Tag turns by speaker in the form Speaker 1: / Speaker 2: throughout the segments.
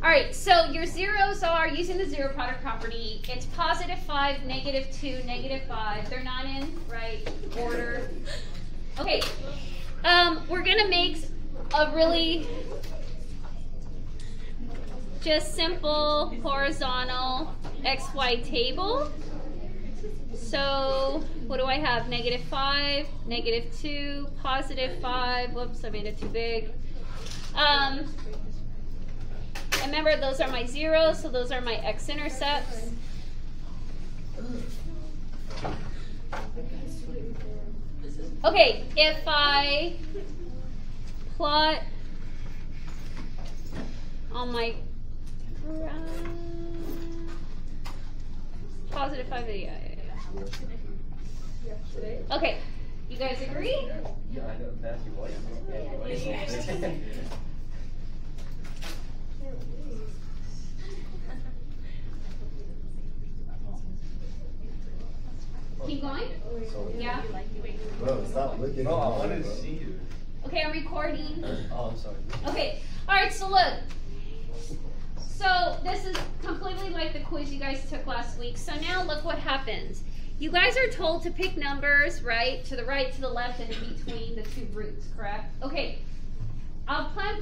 Speaker 1: All right, so your zeros are, using the zero product property, it's positive 5, negative 2, negative 5. They're not in right order. Okay, we're going to make a really just simple horizontal XY table. So what do I have? Negative 5, negative 2, positive 5. Whoops, I made it too big. Remember, those are my zeros, so those are my x-intercepts. Okay, if I plot on my positive 5, yeah. Okay, you guys agree?
Speaker 2: Yeah, I know. Matthew White.
Speaker 1: Keep going? Yeah?
Speaker 3: Bro, stop looking.
Speaker 2: Bro, I wanted to see you.
Speaker 1: Okay, I'm recording.
Speaker 2: Oh, I'm sorry.
Speaker 1: Okay, alright, so look. So this is completely like the quiz you guys took last week. So now look what happens. You guys are told to pick numbers, right? To the right, to the left, and in between the two groups, correct? Okay, I'll punch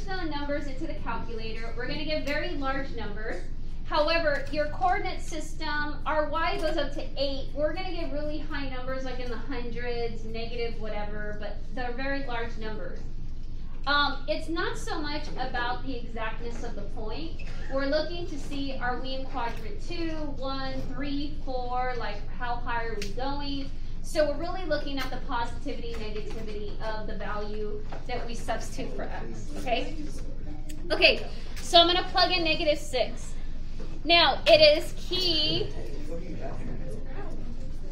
Speaker 1: the numbers into the calculator. We're going to get very large numbers. However, your coordinate system, our y goes up to 8. We're going to get really high numbers like in the hundreds, negative whatever, but they're very large numbers. It's not so much about the exactness of the point. We're looking to see, are we in quadrant 2, 1, 3, 4, like how high are we going? So we're really looking at the positivity, negativity of the value that we substitute for x, okay? Okay, so I'm going to plug in negative 6. Now, it is key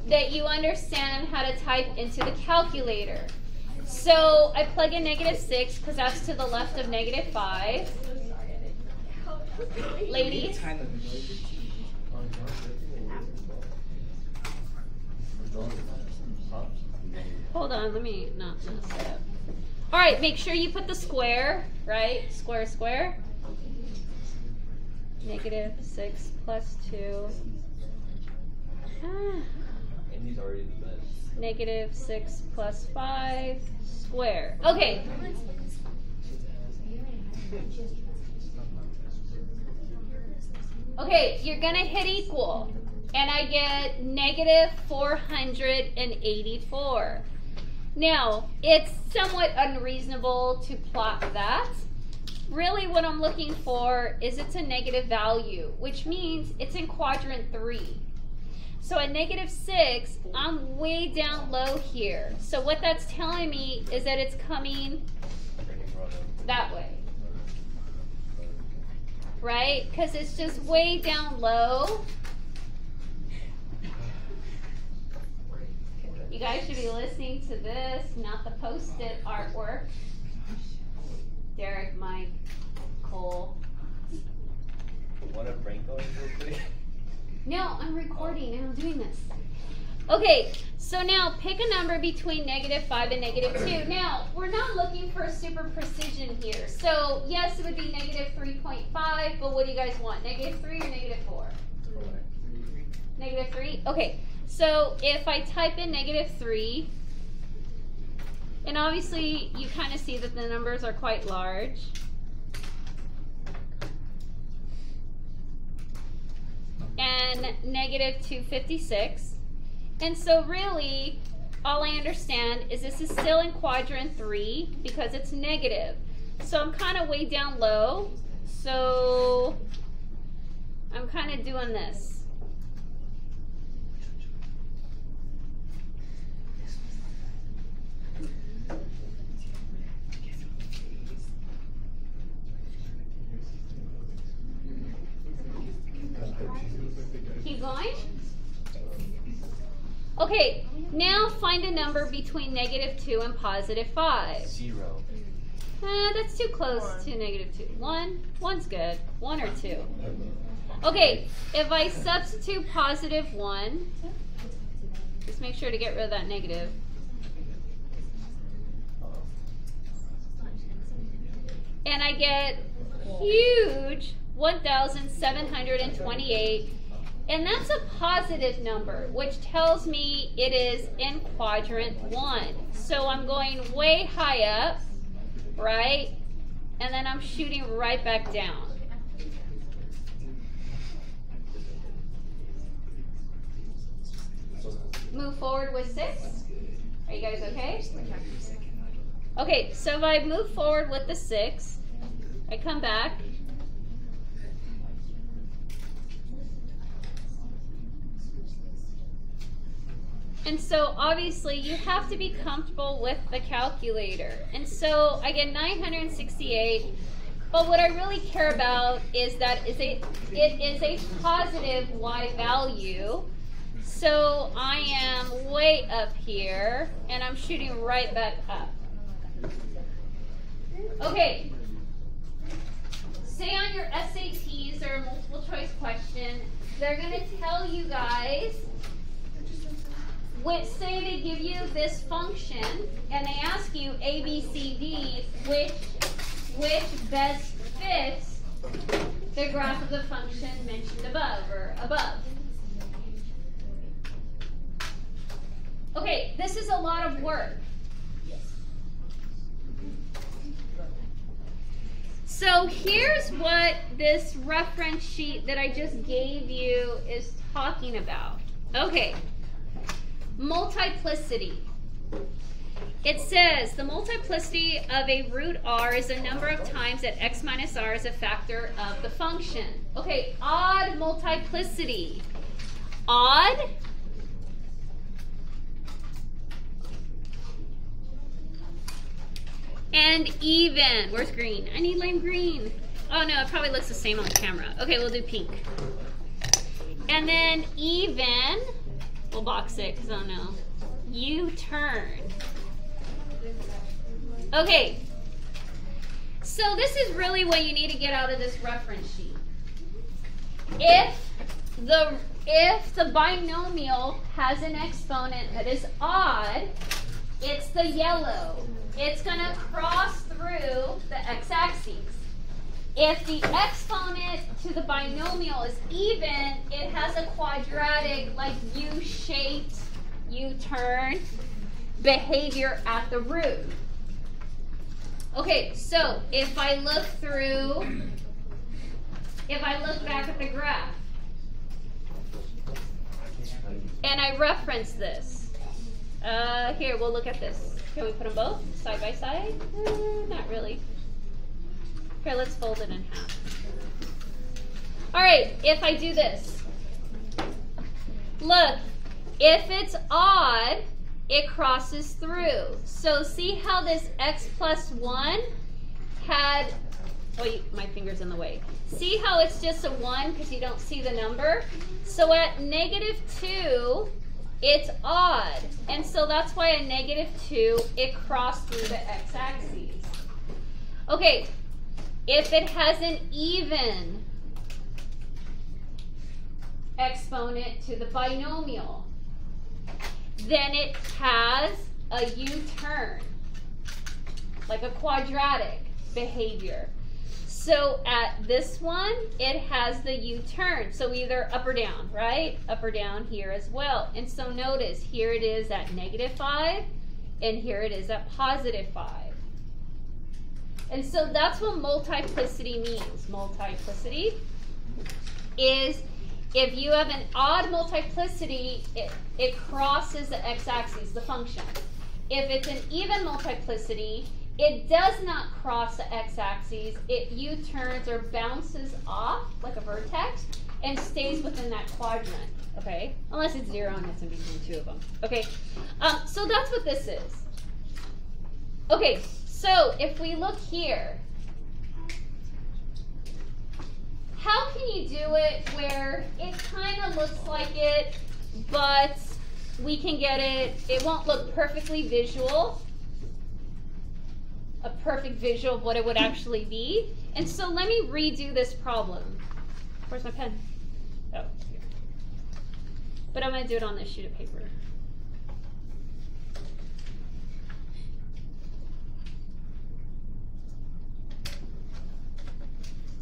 Speaker 1: that you understand how to type into the calculator. So I plug in negative 6 because that's to the left of negative 5. Ladies? Hold on, let me not mess it up. All right, make sure you put the square, right? Square, square. Negative 6 plus 2.
Speaker 2: Amy's already the best.
Speaker 1: Negative 6 plus 5 square. Okay. Okay, you're going to hit equal. And I get negative 484. Now, it's somewhat unreasonable to plot that. Really what I'm looking for is it's a negative value, which means it's in quadrant 3. So at negative 6, I'm way down low here. So what that's telling me is that it's coming that way. Right? Because it's just way down low. You guys should be listening to this, not the post-it artwork. Derek, Mike, Cole.
Speaker 2: Want to prank on you real quick?
Speaker 1: No, I'm recording and I'm doing this. Okay, so now pick a number between negative 5 and negative 2. Now, we're not looking for super precision here. So, yes, it would be negative 3.5, but what do you guys want? Negative 3 or negative 4? Negative 3? Okay, so if I type in negative 3, and obviously you kind of see that the numbers are quite large. And negative 256. And so really, all I understand is this is still in quadrant 3 because it's negative. So I'm kind of way down low. So I'm kind of doing this. Keep going. Okay, now find a number between negative 2 and positive 5.
Speaker 2: 0.
Speaker 1: That's too close to negative 2. 1? 1's good. 1 or 2. Okay, if I substitute positive 1, just make sure to get rid of that negative. And I get huge 1,728. And that's a positive number, which tells me it is in quadrant 1. So I'm going way high up, right? And then I'm shooting right back down. Move forward with 6. Are you guys okay? Okay, so if I move forward with the 6, I come back. And so obviously you have to be comfortable with the calculator. And so I get 968, but what I really care about is that it is a positive y value. So I am way up here and I'm shooting right back up. Okay. Say on your SATs or a multiple choice question, they're going to tell you guys, say they give you this function and they ask you A, B, C, D, which best fits the graph of the function mentioned above or above. Okay, this is a lot of work. So here's what this reference sheet that I just gave you is talking about. Okay. Multiplicity. It says the multiplicity of a root r is the number of times that x minus r is a factor of the function. Okay, odd multiplicity. Odd and even. Where's green? I need lime green. Oh no, it probably looks the same on camera. Okay, we'll do pink. And then even. We'll box it because I don't know. U-turn. Okay. So this is really what you need to get out of this reference sheet. If the binomial has an exponent that is odd, it's the yellow. It's going to cross through the x-axis. If the exponent to the binomial is even, it has a quadratic, like U-shaped, U-turn behavior at the root. Okay, so if I look back at the graph, and I reference this, here, we'll look at this. Can we put them both side by side? Not really. Here, let's fold it in half. All right, if I do this, look, if it's odd, it crosses through. So see how this x plus 1 had, oh, my finger's in the way. See how it's just a 1 because you don't see the number? So at -2, it's odd. And so that's why at -2, it crossed through the x-axis. Okay. If it has an even exponent to the binomial, then it has a U-turn, like a quadratic behavior. So at this one, it has the U-turn. So either up or down, right? Up or down here as well. And so notice, here it is at -5, and here it is at +5. And so that's what multiplicity means. Multiplicity is if you have an odd multiplicity, it crosses the x-axis, the function. If it's an even multiplicity, it does not cross the x-axis. It U-turns or bounces off like a vertex and stays within that quadrant, okay? Unless it's 0 and it's in between two of them, okay? So that's what this is. Okay. So if we look here, how can you do it where it kind of looks like it, but we can get it, it won't look perfectly visual, a perfect visual of what it would actually be. And so let me redo this problem. Where's my pen? Oh, here. But I'm going to do it on this sheet of paper.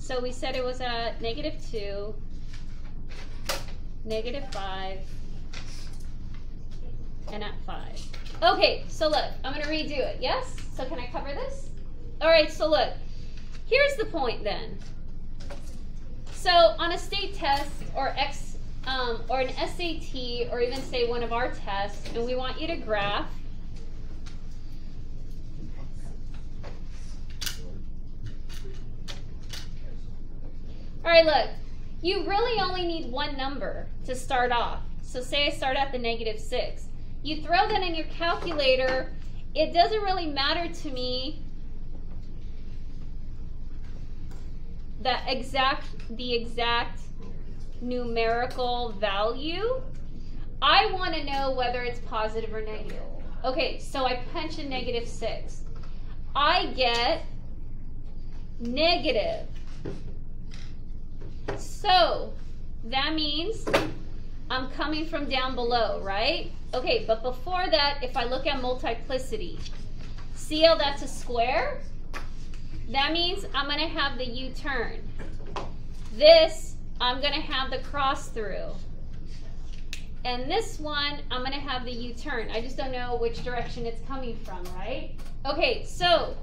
Speaker 1: So we said it was at -2, -5, and at 5. Okay, so look, I'm going to redo it, yes? So can I cover this? All right, so look, here's the point then. So on a state test or an SAT or even say one of our tests, and we want you to graph all right, look, you really only need one number to start off. So say I start at the -6. You throw that in your calculator. It doesn't really matter to me the exact numerical value. I want to know whether it's positive or negative. Okay, so I punch in -6. I get negative. So that means I'm coming from down below, right? Okay, but before that, if I look at multiplicity, see how that's a square? That means I'm going to have the U-turn. This, I'm going to have the cross through. And this one, I'm going to have the U-turn. I just don't know which direction it's coming from, right? Okay, so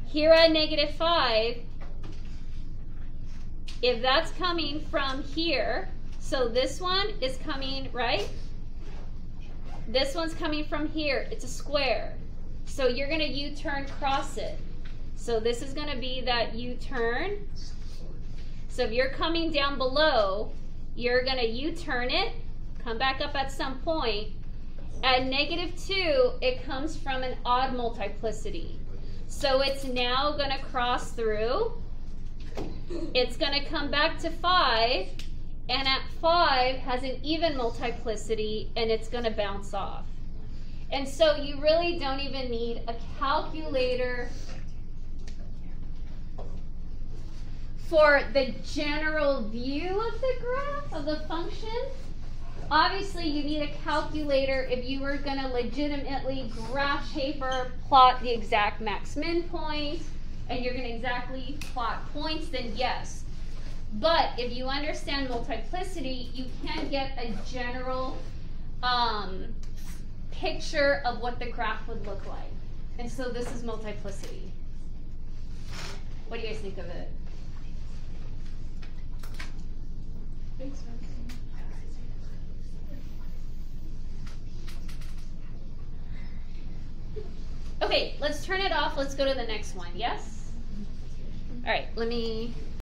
Speaker 1: here at -5, if that's coming from here, so this one is coming, right? This one's coming from here. It's a square. So you're going to U-turn cross it. So this is going to be that U-turn. So if you're coming down below, you're going to U-turn it, come back up at some point. At -2, it comes from an odd multiplicity. So it's now going to cross through. It's going to come back to 5, and at 5 has an even multiplicity, and it's going to bounce off. And so you really don't even need a calculator for the general view of the graph of the function. Obviously, you need a calculator if you were going to legitimately graph paper plot the exact max-min point, and you're going to exactly plot points, then yes. But if you understand multiplicity, you can get a general picture of what the graph would look like. And so this is multiplicity. What do you guys think of it? Okay, let's turn it off. Let's go to the next one. Yes? All right, let me